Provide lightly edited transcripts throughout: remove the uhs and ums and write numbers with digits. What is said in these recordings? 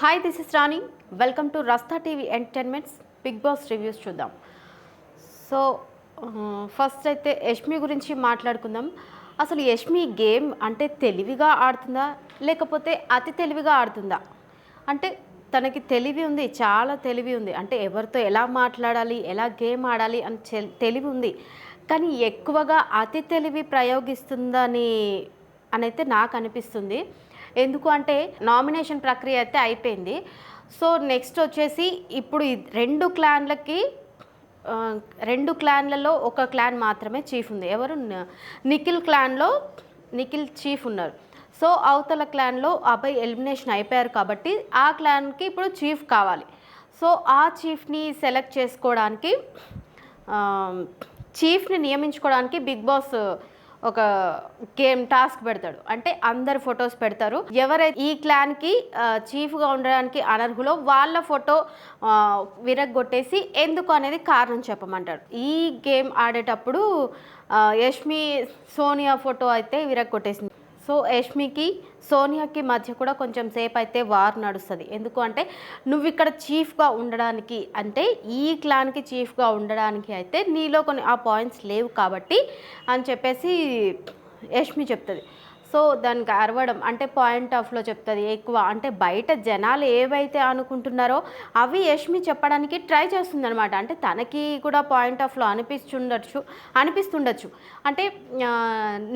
Hi this is Rani. Welcome to Rasta TV entertainments Bigg Boss reviews చూద్దాం. So first అయితే యష్మి గురించి మాట్లాడుకుందాం. అసలు యష్మి గేమ్ అంటే తెలివిగా ఆడుతుందా లేకపోతే అతి తెలివిగా ఆడుతుందా? అంటే తనకి తెలివి ఉంది, చాలా తెలివి ఉంది. అంటే ఎవరితో ఎలా మాట్లాడాలి, ఎలా గేమ్ ఆడాలి అని తెలివి ఉంది. కానీ ఎక్కువగా అతి తెలివి ప్రయోగిస్తుందని అనైతే నాకు అనిపిస్తుంది. ఎందుకు అంటే నామినేషన్ ప్రక్రియ అయితే అయిపోయింది. సో నెక్స్ట్ వచ్చేసి ఇప్పుడు రెండు క్లాన్లలో ఒక క్లాన్ మాత్రమే చీఫ్ ఉంది. ఎవరు? నిఖిల్ క్లాన్లో నిఖిల్ చీఫ్ ఉన్నారు. సో అవతల క్లాన్లో అబ్బాయి ఎలిమినేషన్ అయిపోయారు కాబట్టి ఆ క్లాన్కి ఇప్పుడు చీఫ్ కావాలి. సో ఆ చీఫ్ని సెలెక్ట్ చేసుకోవడానికి, చీఫ్ని నియమించుకోవడానికి బిగ్ బాస్ ఒక గేమ్ టాస్క్ పెడతాడు. అంటే అందరు ఫొటోస్ పెడతారు. ఎవరైతే ఈ క్లాన్కి చీఫ్గా ఉండడానికి అనర్హులో వాళ్ళ ఫోటో విరగ్గొట్టేసి ఎందుకు అనేది కారణం చెప్పమంటాడు. ఈ గేమ్ ఆడేటప్పుడు యష్మి సోనియా ఫోటో అయితే విరగ్గొట్టేసింది. సో యష్మికి సోనియాకి మధ్య కూడా కొంచెం సేపు అయితే వార్ నడుస్తుంది. ఎందుకు అంటే నువ్వు ఇక్కడ చీఫ్గా ఉండడానికి, అంటే ఈ క్లాన్కి చీఫ్గా ఉండడానికి అయితే నీలో కొన్ని ఆ పాయింట్స్ లేవు కాబట్టి అని చెప్పేసి యష్మి చెప్తుంది. సో దానికి అరవడం అంటే పాయింట్ ఆఫ్లో చెప్తుంది ఎక్కువ. అంటే బయట జనాలు ఏవైతే అనుకుంటున్నారో అవి యష్మి చెప్పడానికి ట్రై చేస్తుంది అనమాట. అంటే తనకి కూడా పాయింట్ ఆఫ్లో అనిపిస్తుండొచ్చు. అంటే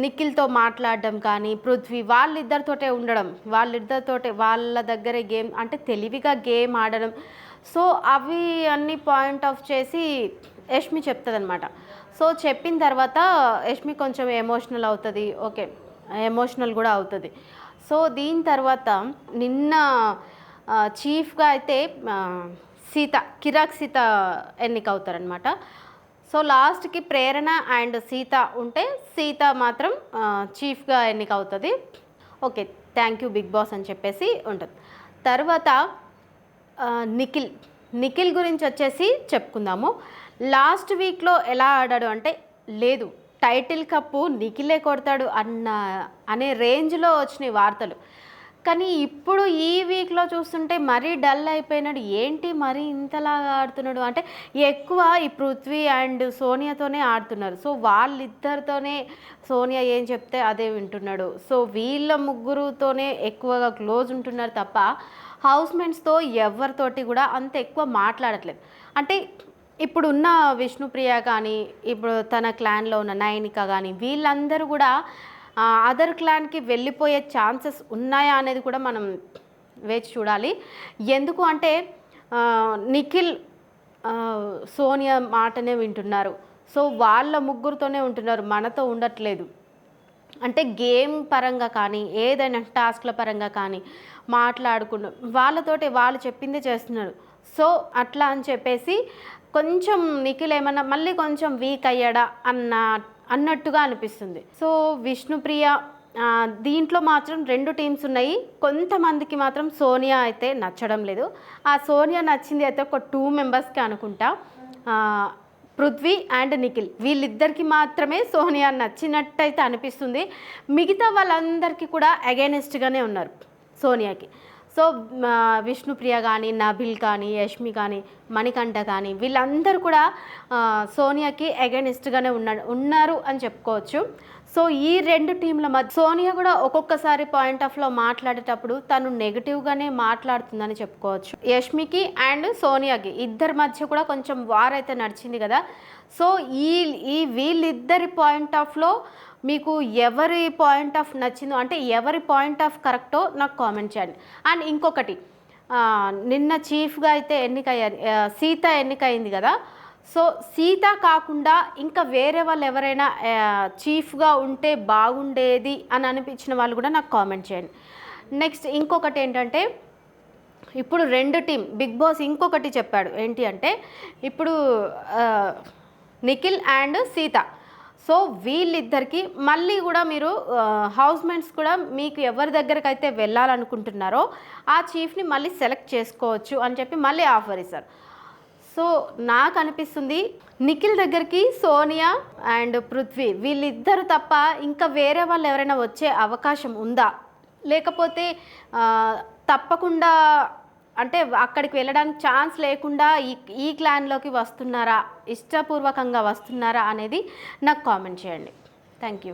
నిఖిల్తో మాట్లాడడం కానీ, పృథ్వీ వాళ్ళిద్దరితోటే ఉండడం, వాళ్ళ దగ్గరే గేమ్ అంటే తెలివిగా గేమ్ ఆడడం. సో అవి అన్నీ పాయింట్ ఆఫ్ చేసి యష్మి చెప్తుంది అనమాట. సో చెప్పిన తర్వాత యష్మి కొంచెం ఎమోషనల్ అవుతుంది. ఓకే, ఎమోషనల్ కూడా అవుతుంది. సో దీని తర్వాత నిన్న చీఫ్గా అయితే కిరాక్ సీత ఎన్నికవుతారనమాట. సో లాస్ట్కి ప్రేరణ అండ్ సీత ఉంటే సీత మాత్రం చీఫ్గా ఎన్నికవుతుంది. Okay, thank you Bigg Boss అని చెప్పేసి ఉంటుంది. తర్వాత నిఖిల్ గురించి వచ్చేసి చెప్పుకుందాము. లాస్ట్ వీక్లో ఎలా ఆడాడు అంటే, లేదు టైటిల్ కప్పు నిఖిలే కొడతాడు అనే రేంజ్లో వచ్చినాయి వార్తలు. కానీ ఇప్పుడు ఈ వీక్లో చూస్తుంటే మరీ డల్ అయిపోయినాడు. ఏంటి మరీ ఇంతలాగా ఆడుతున్నాడు అంటే, ఎక్కువ ఈ పృథ్వీ అండ్ సోనియాతోనే ఆడుతున్నారు. సో వాళ్ళిద్దరితోనే సోనియా ఏం చెప్తే అదే వింటున్నాడు. సో వీళ్ళ ముగ్గురుతోనే ఎక్కువగా క్లోజ్ ఉంటున్నారు తప్ప హౌస్మేట్స్తో ఎవరితోటి కూడా అంత ఎక్కువ మాట్లాడట్లేదు. అంటే ఇప్పుడున్న విష్ణుప్రియ కానీ, ఇప్పుడు తన క్లాన్లో ఉన్న నయనిక కానీ, వీళ్ళందరూ కూడా అదర్ క్లాన్కి వెళ్ళిపోయే ఛాన్సెస్ ఉన్నాయా అనేది కూడా మనం వేచి చూడాలి. ఎందుకు అంటే నిఖిల్ సోనియా మాటనే వింటున్నారు. సో వాళ్ళ ముగ్గురుతోనే ఉంటున్నారు, మనతో ఉండట్లేదు. అంటే గేమ్ పరంగా కానీ, ఏదైనా టాస్క్ల పరంగా కానీ వాళ్ళతోటి వాళ్ళు చెప్పిందే చేస్తున్నారు. సో అట్లా అని చెప్పేసి కొంచెం నిఖిల్ ఏమన్నా మళ్ళీ కొంచెం వీక్ అయ్యాడా అన్నట్టుగా అనిపిస్తుంది. సో విష్ణుప్రియ దీంట్లో మాత్రం 2 టీమ్స్ ఉన్నాయి. కొంతమందికి మాత్రం సోనియా అయితే నచ్చడం లేదు. ఆ సోనియా నచ్చింది అయితే ఒక 2 మెంబర్స్కి అనుకుంటా, పృథ్వీ అండ్ నిఖిల్. వీళ్ళిద్దరికి మాత్రమే సోనియా నచ్చినట్టయితే అనిపిస్తుంది. మిగతా వాళ్ళందరికీ కూడా అగైనెస్ట్గానే ఉన్నారు సోనియాకి. సో విష్ణుప్రియ కానీ, నబిల్ కానీ, యష్మి కానీ, మణికంఠ కానీ వీళ్ళందరూ కూడా సోనియాకి అగైనెస్ట్గానే ఉన్నారు అని చెప్పుకోవచ్చు. సో ఈ 2 టీంల మధ్య సోనియా కూడా ఒక్కొక్కసారి పాయింట్ ఆఫ్లో మాట్లాడేటప్పుడు తను నెగిటివ్గానే మాట్లాడుతుందని చెప్పుకోవచ్చు. యష్మికి అండ్ సోనియాకి ఇద్దరి మధ్య కూడా కొంచెం వార్ అయితే నడిచింది కదా. సో వీళ్ళిద్దరి పాయింట్ ఆఫ్లో మీకు ఎవరి పాయింట్ ఆఫ్ నచ్చిందో, అంటే ఎవరి పాయింట్ ఆఫ్ కరెక్టో నాకు కామెంట్ చేయండి. అండ్ ఇంకొకటి, నిన్న చీఫ్గా అయితే సీత ఎన్నికయింది కదా. సో సీత కాకుండా ఇంకా వేరే వాళ్ళు ఎవరైనా చీఫ్గా ఉంటే బాగుండేది అని అనిపించిన వాళ్ళు కూడా నాకు కామెంట్ చేయండి. నెక్స్ట్ ఇంకొకటి ఏంటంటే, ఇప్పుడు 2 టీం బిగ్ బాస్ ఇంకొకటి చెప్పాడు. ఏంటి అంటే, ఇప్పుడు నిఖిల్ అండ్ సీత, సో వీళ్ళిద్దరికి మళ్ళీ కూడా మీరు హౌస్మేట్స్ కూడా మీకు ఎవరి దగ్గరికి అయితే వెళ్ళాలనుకుంటున్నారో ఆ చీఫ్ని మళ్ళీ సెలెక్ట్ చేసుకోవచ్చు అని చెప్పి మళ్ళీ ఆఫర్ ఇస్తారు. సో నాకు అనిపిస్తుంది నిఖిల్ దగ్గరికి సోనియా అండ్ పృథ్వీ వీళ్ళిద్దరు తప్ప ఇంకా వేరే వాళ్ళు ఎవరైనా వచ్చే అవకాశం ఉందా, లేకపోతే తప్పకుండా అంటే అక్కడికి వెళ్ళడానికి ఛాన్స్ లేకుండా ఈ క్లాన్లోకి వస్తున్నారా, ఇష్టపూర్వకంగా వస్తున్నారా అనేది నాకు కామెంట్ చేయండి. Thank you.